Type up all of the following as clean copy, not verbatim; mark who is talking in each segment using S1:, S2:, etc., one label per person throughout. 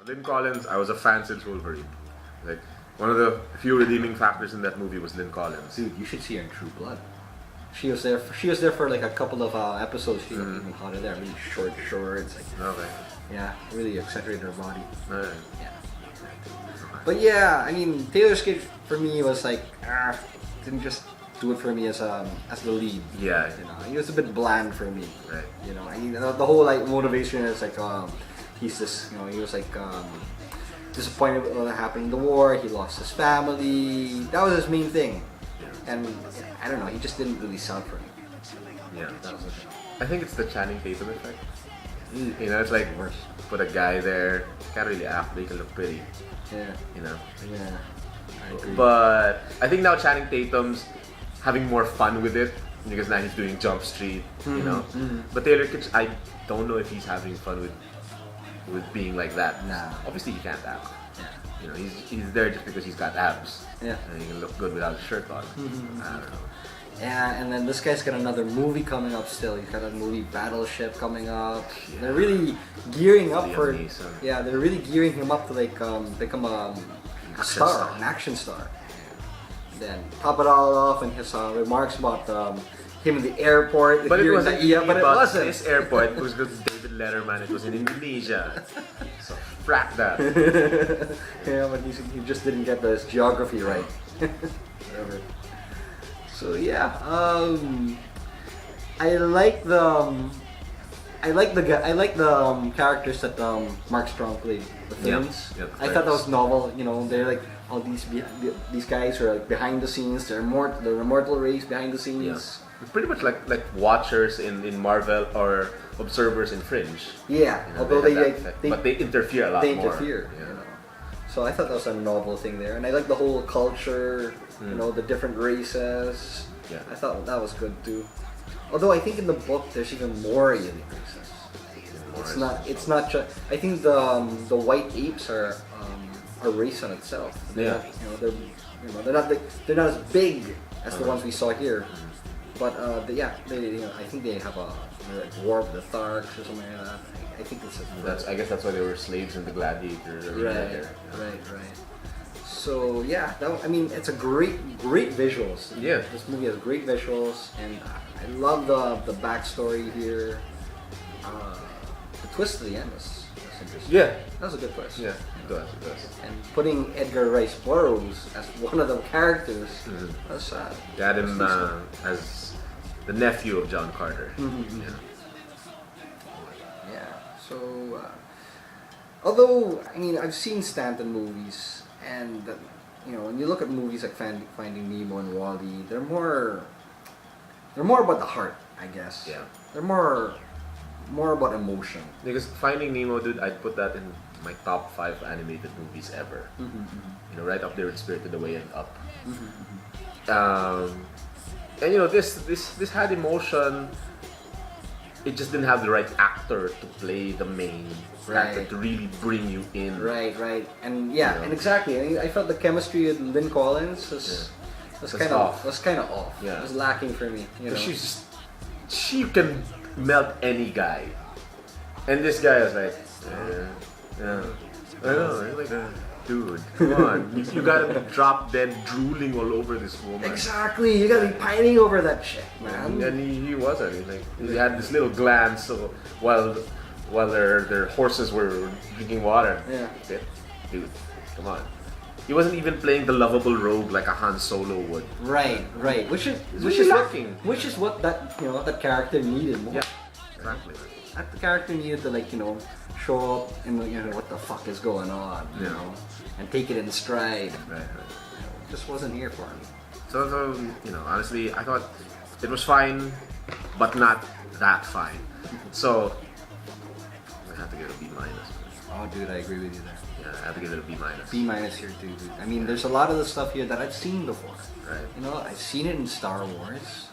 S1: Lynn Collins, I was a fan since Wolverine. Like, one of the few redeeming factors in that movie was Lynn Collins.
S2: Dude, you should see her in True Blood. She was there. She was there for like a couple of episodes. She was even hotter there. Really short shorts. Like,
S1: Okay.
S2: yeah, really accentuated her body.
S1: Alright.
S2: Yeah. But yeah, I mean, Taylor Swift for me was like, didn't just do it for me as the lead.
S1: Yeah.
S2: You know, he was a bit bland for me.
S1: Right.
S2: You know, I mean, the whole like motivation is like, he's just, you know, he was like disappointed with what happened in the war. He lost his family. That was his main thing. And I don't know, he just didn't really sell for me.
S1: Yeah.
S2: That was the thing.
S1: I think it's the Channing Tatum effect.
S2: Mm.
S1: You know, it's like,
S2: Worse.
S1: put a guy there, can't really act, they can look pretty.
S2: Yeah.
S1: You know.
S2: Yeah. I agree.
S1: But I think now Channing Tatum's having more fun with it because now he's doing Jump Street, you know. But Taylor Kitsch, I don't know if he's having fun with being like that.
S2: Nah.
S1: Obviously, he can't act.
S2: Yeah.
S1: You know, he's there just because he's got abs.
S2: Yeah.
S1: And he can look good without a shirt on. I don't know.
S2: Yeah, and then this guy's got another movie coming up still. He's got a movie Battleship coming up.
S1: Yeah.
S2: They're really gearing up
S1: Liam
S2: for
S1: Neeson.
S2: yeah, they're really gearing him up to like become a star, an action star. Then top it all off in his remarks about him in the airport.
S1: But it
S2: hearing
S1: wasn't
S2: that- yeah, but it
S1: about
S2: wasn't.
S1: this airport. It was because David Letterman. It was in Indonesia. So frack that.
S2: Yeah, but he just didn't get the geography right. Whatever. So yeah, I like the characters that Mark Strong played. The films.
S1: Yeah,
S2: I thought that was novel. You know, they're like all these guys are like behind the scenes. They're the immortal race behind the scenes.
S1: Yeah. Pretty much like watchers in Marvel or observers in Fringe.
S2: Yeah,
S1: You know,
S2: although
S1: have
S2: they
S1: that effect. But they interfere a lot
S2: they
S1: more.
S2: interfere.
S1: Yeah.
S2: You know. So I thought that was a novel thing there, and I like the whole culture. You know, the different races.
S1: Yeah.
S2: I thought that was good too. Although I think in the book there's even more alien races. It's not just. I think the white apes are a race on itself.
S1: Yeah.
S2: They're not as big as the ones we saw here. But I think they have a war with the Tharks or something like that. I think
S1: I guess that's why they were slaves in the gladiator arena there.
S2: Right. So yeah, it's a great visuals.
S1: Yeah.
S2: This movie has great visuals, and I love the backstory here. The twist at the end was interesting.
S1: Yeah.
S2: That was a good twist.
S1: Yeah, it does.
S2: And putting Edgar Rice Burroughs as one of the characters was
S1: They had him as the nephew of John Carter. Yeah.
S2: Yeah. So, although I've seen Stanton movies, and when you look at movies like Finding Nemo and WALL-E, they're more about the heart, I guess.
S1: Yeah.
S2: They're more about emotion.
S1: Because Finding Nemo, dude, I'd put that in my top 5 animated movies ever. You know, right up there with Spirited Away and Up. And this had emotion. It just didn't have the right actor to play the main character to really bring you in.
S2: Right. And and exactly. I felt the chemistry with Lynn Collins was kind of off.
S1: Yeah.
S2: It was lacking for me. You know.
S1: She can melt any guy, and this guy was like, I know, like, dude, come on, you gotta be drop dead drooling all over this woman.
S2: Exactly, you gotta be pining over that shit, man.
S1: And he wasn't. He had this little glance while their horses were drinking water.
S2: Yeah.
S1: Dude, come on. He wasn't even playing the lovable rogue like a Han Solo would.
S2: Right. Which is what that character needed more.
S1: Yeah, exactly.
S2: That character needed to show up and what the fuck is going on, and take it in stride.
S1: Right.
S2: It just wasn't here for me.
S1: So honestly, I thought it was fine, but not that fine. So I have to give it a B minus.
S2: Oh, dude, I agree with you there.
S1: Yeah, I have to give it a B minus.
S2: B minus here too, dude. There's a lot of the stuff here that I've seen before.
S1: Right.
S2: I've seen it in Star Wars.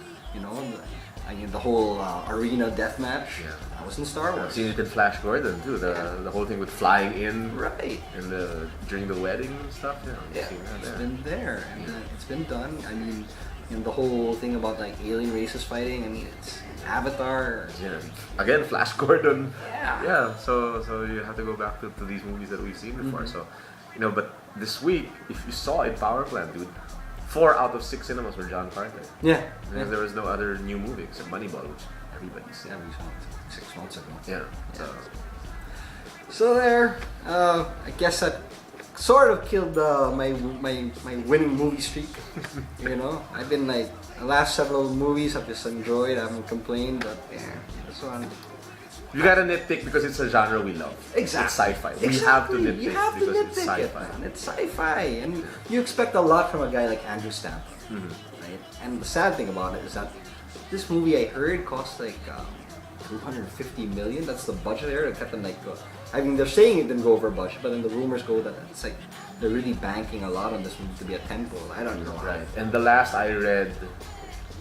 S2: The whole arena deathmatch.
S1: Yeah.
S2: That was in Star Wars.
S1: I've seen it in Flash Gordon too. The whole thing with flying in.
S2: Right.
S1: And during the wedding and stuff. Yeah.
S2: It's been there, and it's been done. The whole thing about alien races fighting. It's Avatar.
S1: Yeah. Again, Flash Gordon.
S2: Yeah.
S1: Yeah. So you have to go back to these movies that we've seen before. So, but this week, if you saw it, Power Plant, dude, 4 out of 6 cinemas were John Carter.
S2: Yeah.
S1: Because there was no other new movie except Moneyball, which everybody's seen.
S2: Yeah, we saw it 6 months ago.
S1: Yeah. So
S2: So there, I guess that sort of killed my winning movie streak. I've been like the last several movies I've just enjoyed. I haven't complained, but yeah, this one.
S1: you gotta nitpick because it's a genre we love.
S2: Exactly.
S1: It's sci-fi. We have to nitpick
S2: You have to
S1: because
S2: nitpick
S1: it's sci-fi.
S2: it, man. It's sci-fi, and you expect a lot from a guy like Andrew Stanton, right? And the sad thing about it is that this movie I heard cost like 250 million. That's the budget there. It kept them like. I mean, they're saying it didn't go over budget, but then the rumors go that it's like they're really banking a lot on this movie to be a tentpole. I don't know.
S1: Right. And the last I read,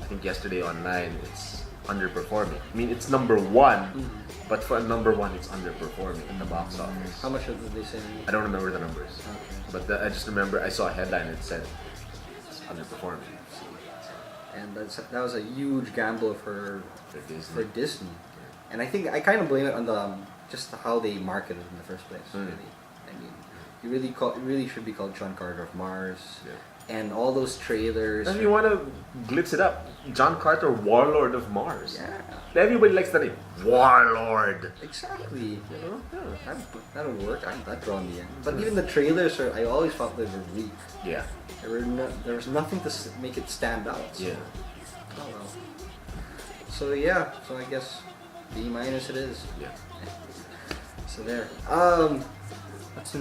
S1: I think yesterday online, it's underperforming. I mean, it's number 1, but for a number 1, it's underperforming in the box office.
S2: How much did they say?
S1: I don't remember the numbers,
S2: Okay.
S1: but I just remember I saw a headline that said it's underperforming.
S2: And that was a huge gamble for
S1: For Disney.
S2: Disney. And I think I kind of blame it on the just how they marketed it in the first place. Really, I mean, it really should be called John Carter of Mars, and all those trailers.
S1: If you want to glitz it up, John Carter, Warlord of Mars.
S2: Yeah,
S1: Everybody likes the name Warlord.
S2: exactly.
S1: Yeah.
S2: That'll work. That draw in the end. But even the trailers I always felt they were weak.
S1: Yeah.
S2: There was nothing to make it stand out. So.
S1: Yeah.
S2: Oh well. So yeah. So I guess B- it is.
S1: Yeah.
S2: So there.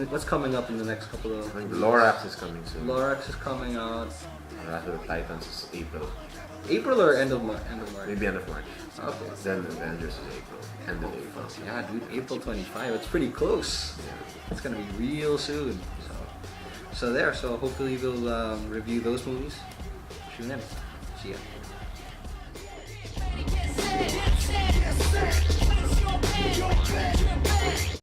S2: What's coming up in the next couple of?
S1: I think Lorax is coming soon.
S2: Lorax is coming out.
S1: Wrath of the Titans is April.
S2: April or end of March?
S1: Maybe end of March.
S2: Okay.
S1: Then Avengers is April. End of April.
S2: Yeah, dude, April 25. It's pretty close.
S1: Yeah.
S2: It's gonna be real soon. So there. So hopefully we'll review those movies. Tune in. See ya.